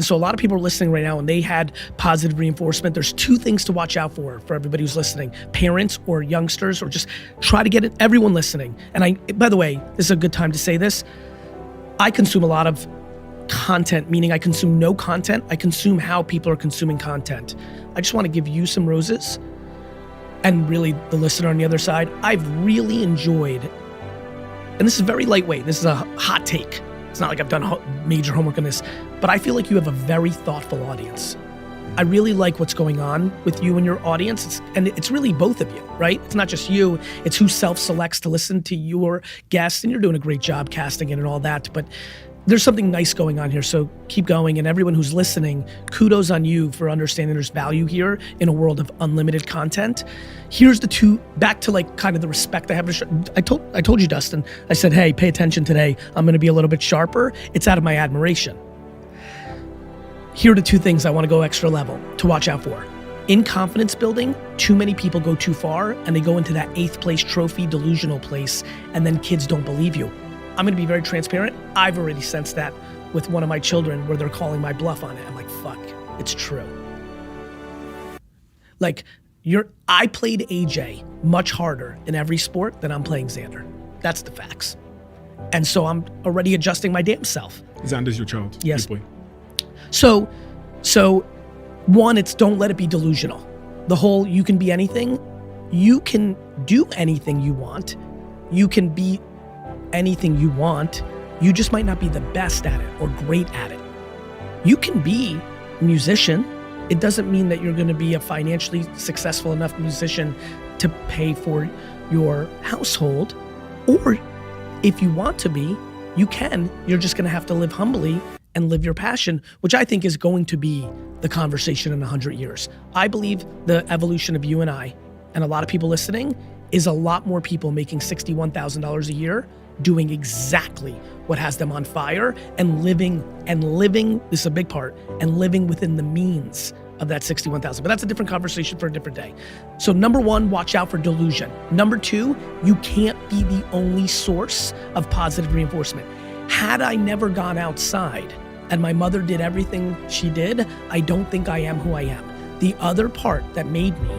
So a lot of people are listening right now and they had positive reinforcement. There's two things to watch out for everybody who's listening, parents or youngsters, or just try to get everyone listening. And by the way, this is a good time to say this. I consume a lot of content, meaning I consume no content. I consume how people are consuming content. I just want to give you some roses and really the listener on the other side. I've really enjoyed, and this is very lightweight. This is a hot take. It's not like I've done major homework on this, but I feel like you have a very thoughtful audience. I really like what's going on with you and your audience. And it's really both of you, right? It's not just you, it's who self-selects to listen to your guests, and you're doing a great job casting it and all that, but there's something nice going on here, so keep going. And everyone who's listening, kudos on you for understanding there's value here in a world of unlimited content. Here's the two, back to like kind of the respect I have. I told you, Dustin, I said, hey, pay attention today. I'm gonna be a little bit sharper. It's out of my admiration. Here are the two things I wanna go extra level to watch out for. In confidence building, too many people go too far and they go into that 8th place trophy delusional place, and then kids don't believe you. I'm gonna be very transparent. I've already sensed that with one of my children where they're calling my bluff on it. I'm like, fuck, it's true. Like, I played AJ much harder in every sport than I'm playing Xander. That's the facts. And so I'm already adjusting my damn self. Xander's your child. Yes. Good boy. So one, it's don't let it be delusional. The whole, you can be anything. You can do anything you want. You can be anything you want. You just might not be the best at it or great at it. You can be a musician. It doesn't mean that you're gonna be a financially successful enough musician to pay for your household. Or if you want to be, you can. You're just gonna have to live humbly and live your passion, which I think is going to be the conversation in 100 years. I believe the evolution of you and I, and a lot of people listening, is a lot more people making $61,000 a year doing exactly what has them on fire and living, this is a big part, and living within the means of that 61,000. But that's a different conversation for a different day. So number one, watch out for delusion. Number two, you can't be the only source of positive reinforcement. Had I never gone outside and my mother did everything she did, I don't think I am who I am. The other part that made me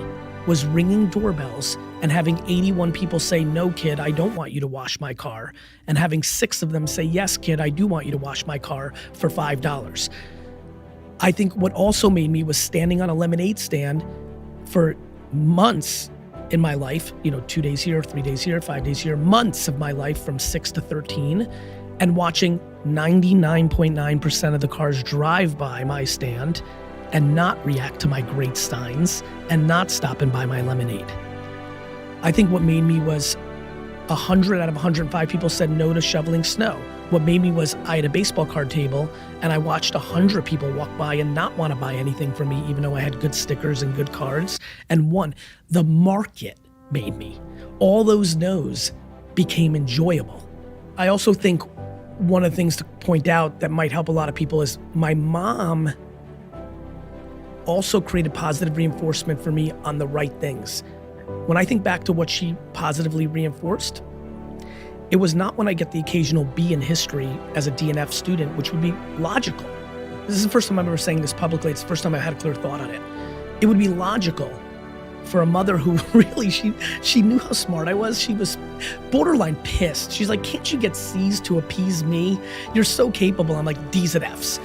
was ringing doorbells and having 81 people say, no, kid, I don't want you to wash my car. And having 6 of them say, yes, kid, I do want you to wash my car for $5. I think what also made me was standing on a lemonade stand for months in my life, 2 days here, 3 days here, 5 days here, months of my life from 6 to 13, and watching 99.9% of the cars drive by my stand and not react to my great steins and not stop and buy my lemonade. I think what made me was 100 out of 105 people said no to shoveling snow. What made me was I had a baseball card table and I watched 100 people walk by and not want to buy anything from me, even though I had good stickers and good cards. And one, the market made me. All those no's became enjoyable. I also think one of the things to point out that might help a lot of people is my mom also created positive reinforcement for me on the right things. When I think back to what she positively reinforced, it was not when I get the occasional B in history as a DNF student, which would be logical. This is the first time I'm ever saying this publicly. It's the first time I've had a clear thought on it. It would be logical for a mother who really, she knew how smart I was. She was borderline pissed. She's like, can't you get C's to appease me? You're so capable. I'm like, D's and F's.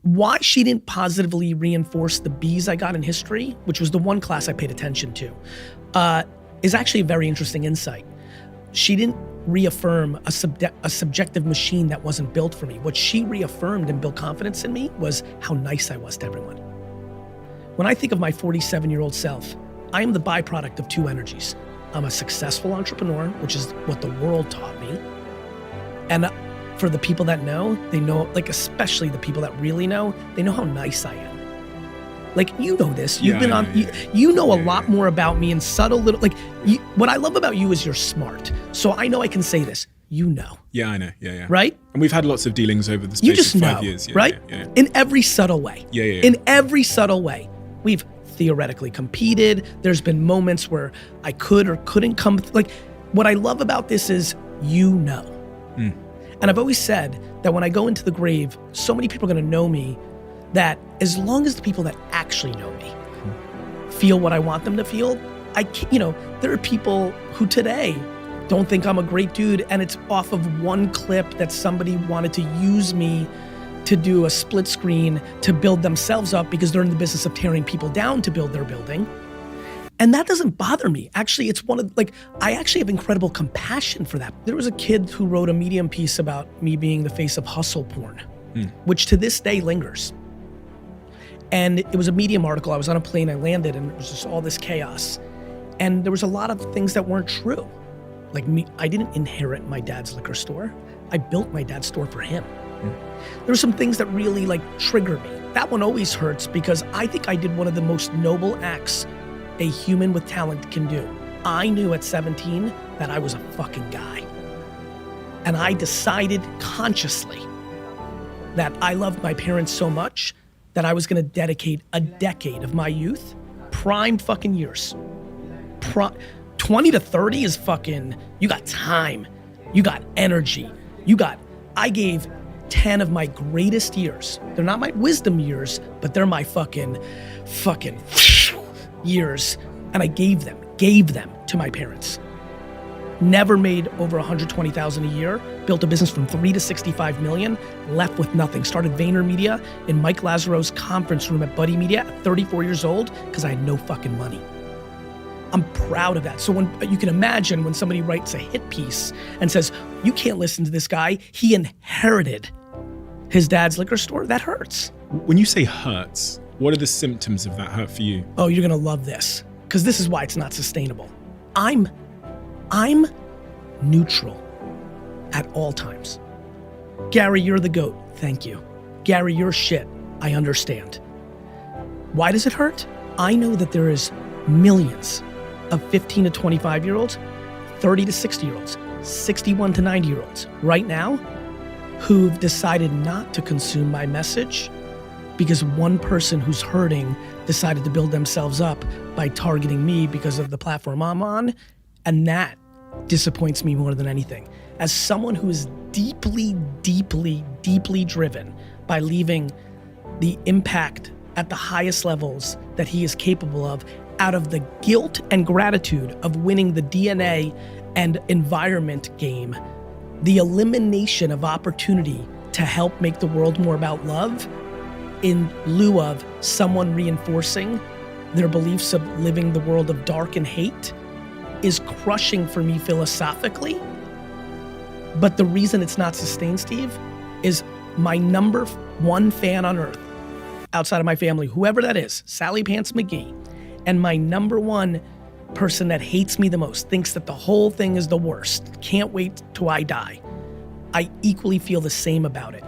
Why she didn't positively reinforce the B's I got in history, which was the one class I paid attention to, is actually a very interesting insight. She didn't reaffirm a subjective machine that wasn't built for me. What she reaffirmed and built confidence in me was how nice I was to everyone. When I think of my 47-year-old self, I am the byproduct of two energies. I'm a successful entrepreneur, which is what the world taught me. And for the people that know, they know, like especially the people that really know, they know how nice I am. Like, you know this, you've been on, you know a lot more about me in subtle little, like, what I love about you is you're smart. So I know I can say this, you know. Yeah, I know, yeah. Right? And we've had lots of dealings over the space of 5 years. Right? Yeah. In every subtle way. Yeah. In every subtle way. We've theoretically competed. There's been moments where I could or couldn't come, like, what I love about this is, you know. And I've always said that when I go into the grave, so many people are gonna know me that as long as the people that actually know me feel what I want them to feel, there are people who today don't think I'm a great dude, and it's off of one clip that somebody wanted to use me to do a split screen to build themselves up because they're in the business of tearing people down to build their building. And that doesn't bother me. Actually, it's I actually have incredible compassion for that. There was a kid who wrote a Medium piece about me being the face of hustle porn, which to this day lingers. And it was a Medium article. I was on a plane, I landed, and it was just all this chaos. And there was a lot of things that weren't true. Like me, I didn't inherit my dad's liquor store. I built my dad's store for him. There were some things that really trigger me. That one always hurts because I think I did one of the most noble acts a human with talent can do. I knew at 17 that I was a fucking guy. And I decided consciously that I loved my parents so much that I was gonna dedicate a decade of my youth, prime fucking years. 20 to 30 is fucking, you got time, you got energy, I gave 10 of my greatest years. They're not my wisdom years, but they're my fucking years. And I gave them to my parents. Never made over 120,000 a year, built a business from 3 to 65 million, left with nothing. Started VaynerMedia in Mike Lazaro's conference room at Buddy Media at 34 years old because I had no fucking money. I'm proud of that. So when you can imagine when somebody writes a hit piece and says, you can't listen to this guy, he inherited his dad's liquor store, that hurts. When you say hurts, what are the symptoms of that hurt for you? Oh, you're gonna love this, because this is why it's not sustainable. I'm neutral at all times. Gary, you're the GOAT. Thank you. Gary, you're shit. I understand. Why does it hurt? I know that there is millions of 15 to 25-year-olds, 30 to 60-year-olds, 61 to 90-year-olds right now who've decided not to consume my message because one person who's hurting decided to build themselves up by targeting me because of the platform I'm on, and that disappoints me more than anything. As someone who is deeply, deeply, deeply driven by leaving the impact at the highest levels that he is capable of out of the guilt and gratitude of winning the DNA and environment game, the elimination of opportunity to help make the world more about love in lieu of someone reinforcing their beliefs of living the world of dark and hate is crushing for me philosophically. But the reason it's not sustained, Steve, is my number one fan on earth, outside of my family, whoever that is, Sally Pants McGee, and my number one person that hates me the most, thinks that the whole thing is the worst, can't wait till I die. I equally feel the same about it.